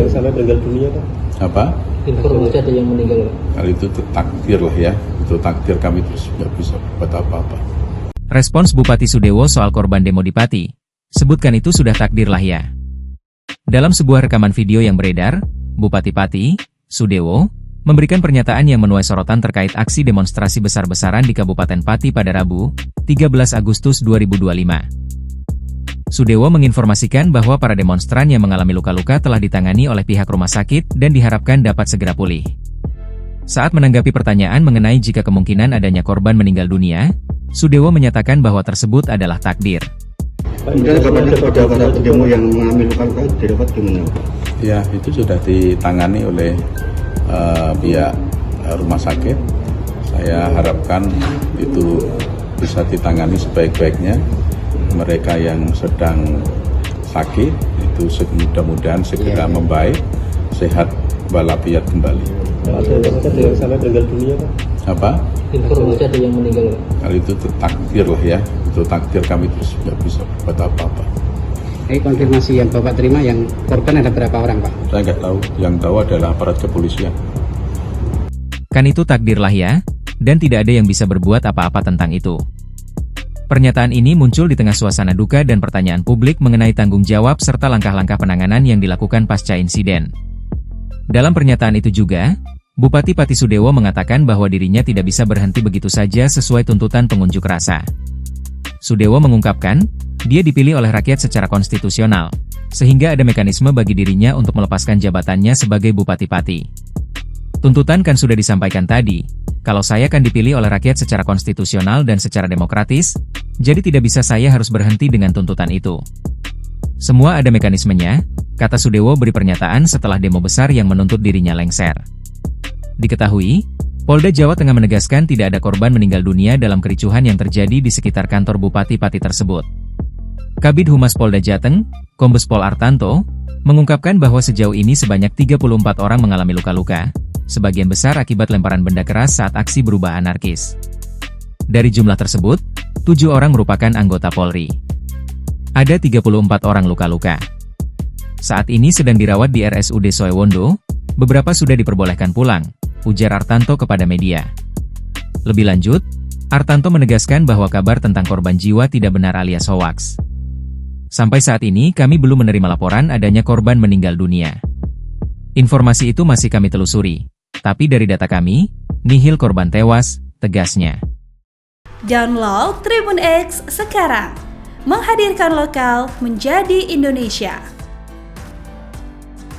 yang sampai meninggal dunia, Pak? Apa? Informasi ada yang meninggal. Hal itu takdir lah ya. Itu takdir, kami terus nggak bisa buat apa-apa. Respons Bupati Sudewo soal korban demo di Pati, sebutkan itu sudah takdir lah ya. Dalam sebuah rekaman video yang beredar, Bupati Pati, Sudewo, memberikan pernyataan yang menuai sorotan terkait aksi demonstrasi besar-besaran di Kabupaten Pati pada Rabu, 13 Agustus 2025. Sudewo menginformasikan bahwa para demonstran yang mengalami luka-luka telah ditangani oleh pihak rumah sakit dan diharapkan dapat segera pulih. Saat menanggapi pertanyaan mengenai jika kemungkinan adanya korban meninggal dunia, Sudewo menyatakan bahwa tersebut adalah takdir. Kemudian kabarnya pada demo yang mengalami luka-luka dirawat gimana? Ya, itu sudah ditangani oleh pihak rumah sakit. Saya harapkan itu bisa ditangani sebaik-baiknya. Mereka yang sedang sakit itu mudah-mudahan segera membaik, sehat walafiat kembali. Ada yang sampai meninggal dunia, Pak? Apa? Informasi ada yang meninggal. Hal itu takdir lah ya. Itu takdir, kami terus nggak bisa buat apa-apa. Konfirmasi yang Bapak terima, yang korban ada berapa orang, Pak? Saya nggak tahu. Yang tahu adalah aparat kepolisian. Kan itu takdir lah ya, dan tidak ada yang bisa berbuat apa-apa tentang itu. Pernyataan ini muncul di tengah suasana duka dan pertanyaan publik mengenai tanggung jawab serta langkah-langkah penanganan yang dilakukan pasca insiden. Dalam pernyataan itu juga, Bupati Pati Sudewo mengatakan bahwa dirinya tidak bisa berhenti begitu saja sesuai tuntutan pengunjuk rasa. Sudewo mengungkapkan, dia dipilih oleh rakyat secara konstitusional, sehingga ada mekanisme bagi dirinya untuk melepaskan jabatannya sebagai Bupati Pati. Tuntutan kan sudah disampaikan tadi, kalau saya kan dipilih oleh rakyat secara konstitusional dan secara demokratis, jadi tidak bisa saya harus berhenti dengan tuntutan itu. Semua ada mekanismenya, kata Sudewo beri pernyataan setelah demo besar yang menuntut dirinya lengser. Diketahui, Polda Jawa Tengah menegaskan tidak ada korban meninggal dunia dalam kericuhan yang terjadi di sekitar kantor Bupati Pati tersebut. Kabid Humas Polda Jateng, Kombes Pol Artanto, mengungkapkan bahwa sejauh ini sebanyak 34 orang mengalami luka-luka, sebagian besar akibat lemparan benda keras saat aksi berubah anarkis. Dari jumlah tersebut, 7 orang merupakan anggota Polri. Ada 34 orang luka-luka. Saat ini sedang dirawat di RSUD Soewondo, beberapa sudah diperbolehkan pulang, ujar Artanto kepada media. Lebih lanjut, Artanto menegaskan bahwa kabar tentang korban jiwa tidak benar alias hoaks. Sampai saat ini kami belum menerima laporan adanya korban meninggal dunia. Informasi itu masih kami telusuri, tapi dari data kami, nihil korban tewas, tegasnya. Download Tribun X sekarang, menghadirkan lokal menjadi Indonesia.